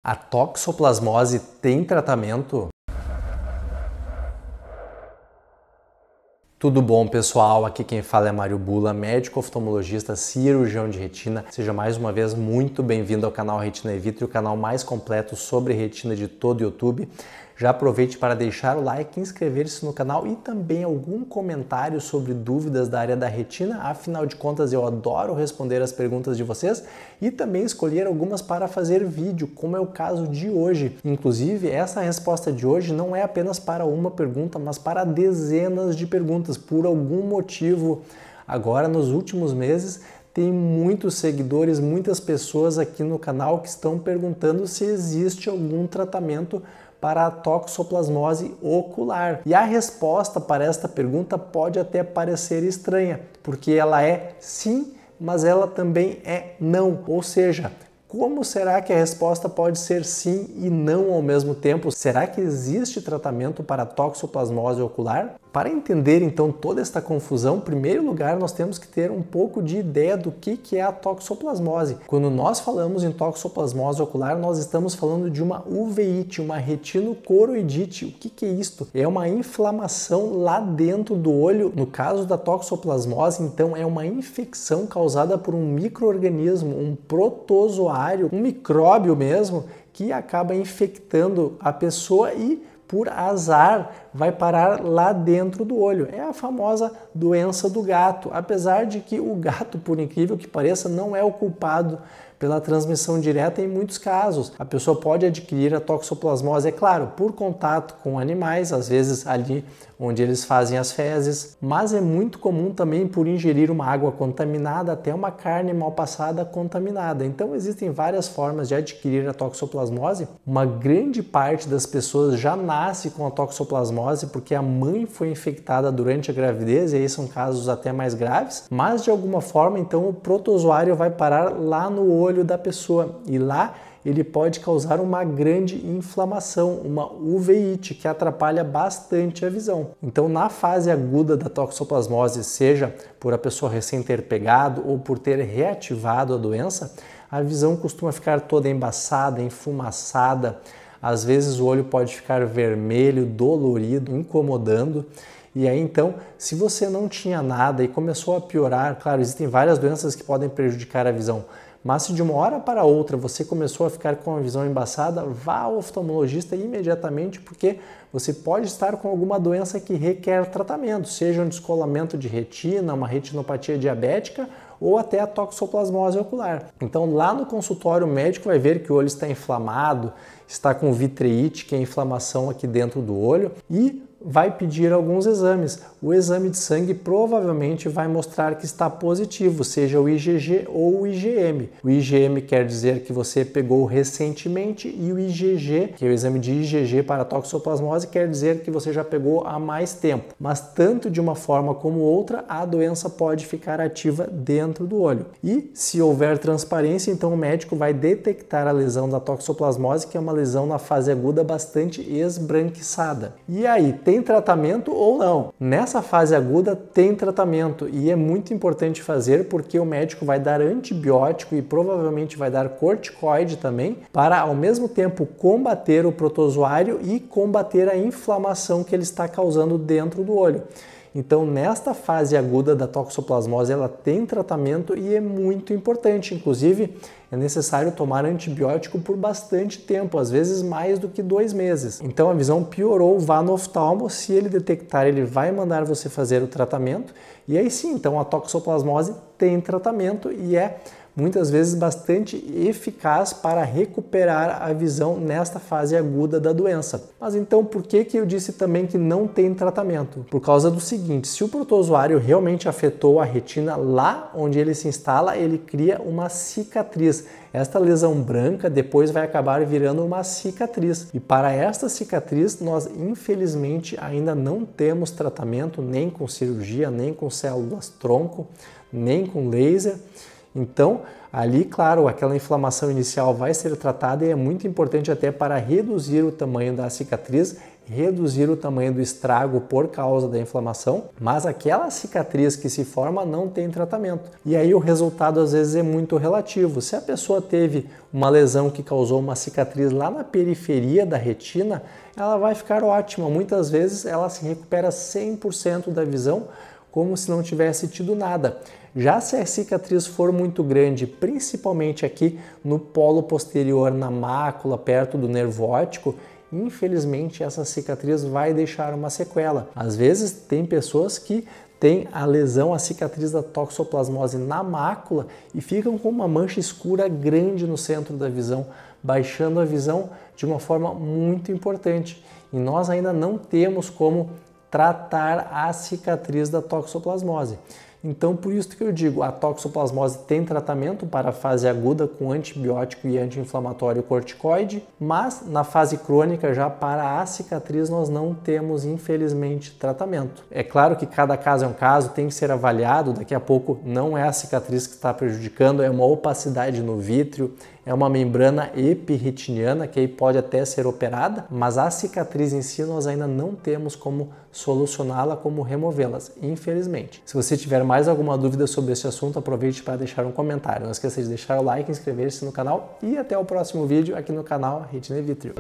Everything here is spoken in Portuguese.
A toxoplasmose tem tratamento? Tudo bom, pessoal? Aqui quem fala é Mário Bula, médico oftalmologista, cirurgião de retina. Seja mais uma vez muito bem-vindo ao canal Retina eVitro, o canal mais completo sobre retina de todo o YouTube. Já aproveite para deixar o like, inscrever-se no canal e também algum comentário sobre dúvidas da área da retina. Afinal de contas, eu adoro responder as perguntas de vocês e também escolher algumas para fazer vídeo, como é o caso de hoje. Inclusive, essa resposta de hoje não é apenas para uma pergunta, mas para dezenas de perguntas. Por algum motivo, agora nos últimos meses, tem muitos seguidores, muitas pessoas aqui no canal que estão perguntando se existe algum tratamento para a toxoplasmose ocular. E a resposta para esta pergunta pode até parecer estranha, porque ela é sim, mas ela também é não. Ou seja, como será que a resposta pode ser sim e não ao mesmo tempo? Será que existe tratamento para a toxoplasmose ocular? Para entender então toda esta confusão, em primeiro lugar nós temos que ter um pouco de ideia do que é a toxoplasmose. Quando nós falamos em toxoplasmose ocular, nós estamos falando de uma uveíte, uma retinocoroidite. O que é isto? É uma inflamação lá dentro do olho. No caso da toxoplasmose, então, é uma infecção causada por um micro-organismo, um protozoário, um micróbio mesmo, que acaba infectando a pessoa e por azar, vai parar lá dentro do olho. É a famosa doença do gato, apesar de que o gato, por incrível que pareça, não é o culpado pela transmissão direta em muitos casos. A pessoa pode adquirir a toxoplasmose, é claro, por contato com animais, às vezes ali onde eles fazem as fezes, mas é muito comum também por ingerir uma água contaminada, até uma carne mal passada contaminada. Então existem várias formas de adquirir a toxoplasmose. Uma grande parte das pessoas já nasce com a toxoplasmose porque a mãe foi infectada durante a gravidez, e aí são casos até mais graves, mas de alguma forma então o protozoário vai parar lá no olho da pessoa e lá ele pode causar uma grande inflamação, uma uveíte, que atrapalha bastante a visão. Então, na fase aguda da toxoplasmose, seja por a pessoa recém ter pegado ou por ter reativado a doença, a visão costuma ficar toda embaçada, enfumaçada, às vezes o olho pode ficar vermelho, dolorido, incomodando. E aí então, se você não tinha nada e começou a piorar, claro, existem várias doenças que podem prejudicar a visão, mas se de uma hora para outra você começou a ficar com a visão embaçada, vá ao oftalmologista imediatamente, porque você pode estar com alguma doença que requer tratamento, seja um descolamento de retina, uma retinopatia diabética ou até a toxoplasmose ocular. Então lá no consultório o médico vai ver que o olho está inflamado, está com vitreite, que é inflamação aqui dentro do olho, e vai pedir alguns exames. O exame de sangue provavelmente vai mostrar que está positivo, seja o IgG ou o IgM. O IgM quer dizer que você pegou recentemente e o IgG, que é o exame de IgG para a toxoplasmose, quer dizer que você já pegou há mais tempo. Mas tanto de uma forma como outra, a doença pode ficar ativa dentro do olho. E se houver transparência, então o médico vai detectar a lesão da toxoplasmose, que é uma lesão na fase aguda bastante esbranquiçada. E aí, tem tratamento ou não? Nessa fase aguda tem tratamento e é muito importante fazer porque o médico vai dar antibiótico e provavelmente vai dar corticoide também para ao mesmo tempo combater o protozoário e combater a inflamação que ele está causando dentro do olho. Então, nesta fase aguda da toxoplasmose, ela tem tratamento e é muito importante. Inclusive, é necessário tomar antibiótico por bastante tempo, às vezes mais do que 2 meses. Então, a visão piorou, vá no oftalmo. Se ele detectar, ele vai mandar você fazer o tratamento. E aí sim, então a toxoplasmose tem tratamento e é muitas vezes bastante eficaz para recuperar a visão nesta fase aguda da doença. Mas então por que eu disse também que não tem tratamento? Por causa do seguinte, se o protozoário realmente afetou a retina lá onde ele se instala, ele cria uma cicatriz. Esta lesão branca depois vai acabar virando uma cicatriz. E para esta cicatriz, nós infelizmente ainda não temos tratamento, nem com cirurgia, nem com células-tronco, nem com laser. Então, ali, claro, aquela inflamação inicial vai ser tratada e é muito importante até para reduzir o tamanho da cicatriz, reduzir o tamanho do estrago por causa da inflamação, mas aquela cicatriz que se forma não tem tratamento. E aí o resultado às vezes é muito relativo. Se a pessoa teve uma lesão que causou uma cicatriz lá na periferia da retina, ela vai ficar ótima. Muitas vezes ela se recupera 100% da visão, como se não tivesse tido nada. Já se a cicatriz for muito grande, principalmente aqui no polo posterior, na mácula, perto do nervo óptico, infelizmente essa cicatriz vai deixar uma sequela. Às vezes tem pessoas que têm a lesão, a cicatriz da toxoplasmose na mácula e ficam com uma mancha escura grande no centro da visão, baixando a visão de uma forma muito importante. E nós ainda não temos como tratar a cicatriz da toxoplasmose. Então, por isso que eu digo, a toxoplasmose tem tratamento para a fase aguda com antibiótico e anti-inflamatório corticoide, mas na fase crônica, já para a cicatriz, nós não temos, infelizmente, tratamento. É claro que cada caso é um caso, tem que ser avaliado, daqui a pouco não é a cicatriz que está prejudicando, é uma opacidade no vítreo, é uma membrana epirretiniana que aí pode até ser operada, mas a cicatriz em si nós ainda não temos como solucioná-la, como removê-las, infelizmente. Se você tiver mais alguma dúvida sobre esse assunto, aproveite para deixar um comentário. Não esqueça de deixar o like, inscrever-se no canal e até o próximo vídeo aqui no canal Retina e Vítreo.